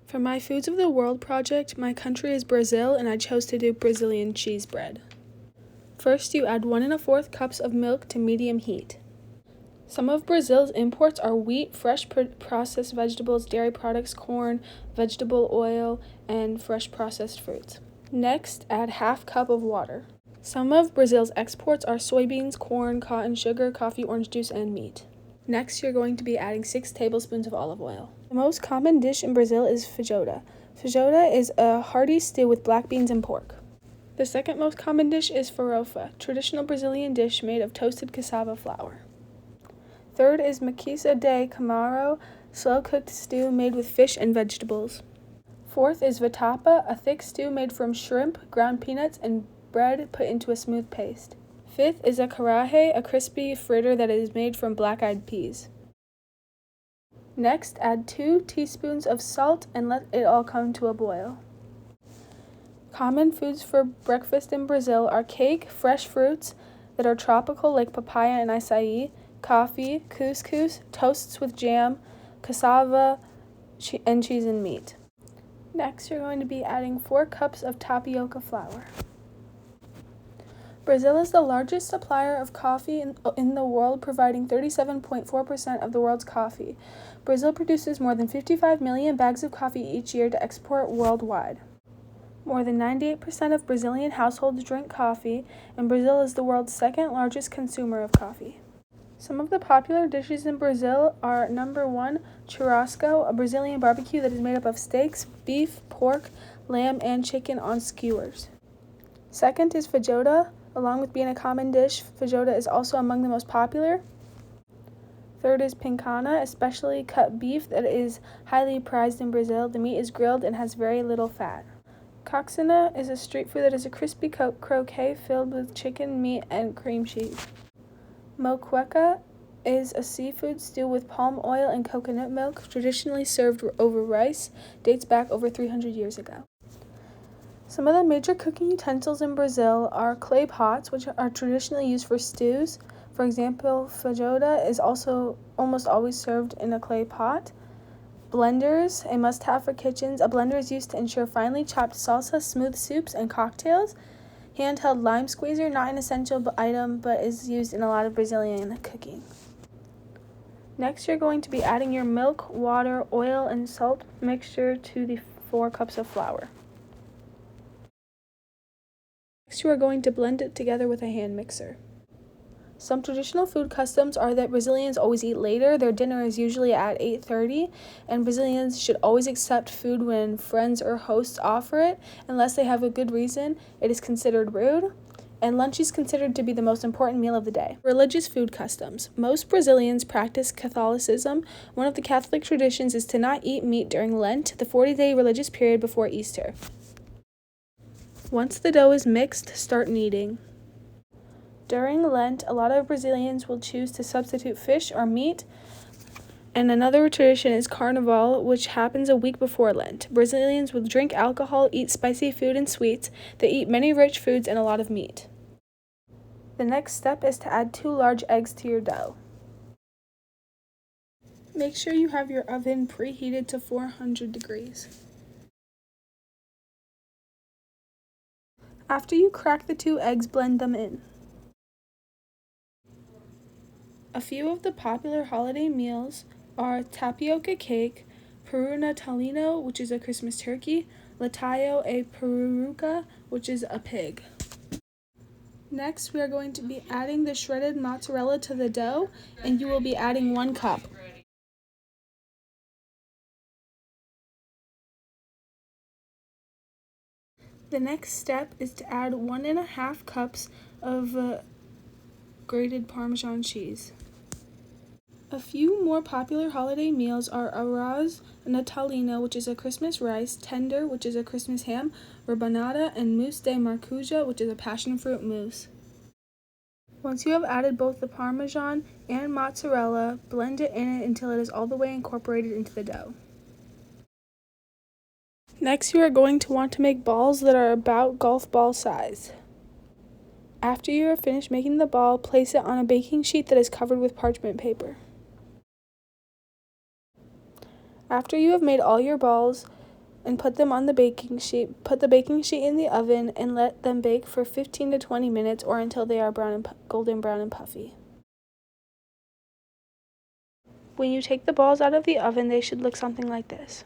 For my Foods of the World project, my country is Brazil, and I chose to do Brazilian cheese bread. First, you add 1 1/4 cups of milk to medium heat. Some of Brazil's imports are wheat, fresh processed vegetables, dairy products, corn, vegetable oil, and fresh processed fruits. Next, add 1/2 cup of water. Some of Brazil's exports are soybeans, corn, cotton, sugar, coffee, orange juice, and meat. Next, you're going to be adding 6 tablespoons of olive oil. The most common dish in Brazil is feijoada. Feijoada is a hearty stew with black beans and pork. The second most common dish is farofa, traditional Brazilian dish made of toasted cassava flour. Third is maquisa de camarão, slow-cooked stew made with fish and vegetables. Fourth is vatapa, a thick stew made from shrimp, ground peanuts, and bread put into a smooth paste. Fifth is acarajé, a crispy fritter that is made from black-eyed peas. Next, add 2 teaspoons of salt and let it all come to a boil. Common foods for breakfast in Brazil are cake, fresh fruits that are tropical like papaya and acai, coffee, couscous, toasts with jam, cassava, and cheese and meat. Next, you're going to be adding 4 cups of tapioca flour. Brazil is the largest supplier of coffee in the world, providing 37.4% of the world's coffee. Brazil produces more than 55 million bags of coffee each year to export worldwide. More than 98% of Brazilian households drink coffee, and Brazil is the world's second largest consumer of coffee. Some of the popular dishes in Brazil are number 1, churrasco, a Brazilian barbecue that is made up of steaks, beef, pork, lamb, and chicken on skewers. Second is feijoada. Along with being a common dish, feijoada is also among the most popular. Third is picanha, especially cut beef that is highly prized in Brazil. The meat is grilled and has very little fat. Coxinha is a street food that is a crispy croquette filled with chicken, meat, and cream cheese. Moqueca is a seafood stew with palm oil and coconut milk, traditionally served over rice, dates back over 300 years ago. Some of the major cooking utensils in Brazil are clay pots, which are traditionally used for stews. For example, feijoada is also almost always served in a clay pot. Blenders, a must-have for kitchens. A blender is used to ensure finely chopped salsa, smooth soups, and cocktails. Handheld lime squeezer, not an essential item, but is used in a lot of Brazilian cooking. Next, you're going to be adding your milk, water, oil, and salt mixture to the 4 cups of flour. Next, you are going to blend it together with a hand mixer. Some traditional food customs are that Brazilians always eat later. Their dinner is usually at 8:30, and Brazilians should always accept food when friends or hosts offer it, unless they have a good reason. It is considered rude, and lunch is considered to be the most important meal of the day. Religious food customs. Most Brazilians practice Catholicism. One of the Catholic traditions is to not eat meat during Lent, the 40-day religious period before Easter. Once the dough is mixed, start kneading. During Lent, a lot of Brazilians will choose to substitute fish or meat, and another tradition is Carnival, which happens a week before Lent. Brazilians will drink alcohol, eat spicy food and sweets. They eat many rich foods and a lot of meat. The next step is to add 2 large eggs to your dough. Make sure you have your oven preheated to 400 degrees. After you crack the 2 eggs, blend them in. A few of the popular holiday meals are tapioca cake, peru natalino, which is a Christmas turkey, lataio, a peruca, which is a pig. Next, we are going to be adding the shredded mozzarella to the dough, and you will be adding 1 cup. The next step is to add 1 1/2 cups of grated Parmesan cheese. A few more popular holiday meals are arroz natalino, which is a Christmas rice, tender, which is a Christmas ham, rabanada, and mousse de maracujá, which is a passion fruit mousse. Once you have added both the Parmesan and mozzarella, blend it in until it is all the way incorporated into the dough. Next, you are going to want to make balls that are about golf ball size. After you are finished making the ball, place it on a baking sheet that is covered with parchment paper. After you have made all your balls, and put them on the baking sheet. Put the baking sheet in the oven and let them bake for 15 to 20 minutes or until they are golden brown and puffy. When you take the balls out of the oven, they should look something like this.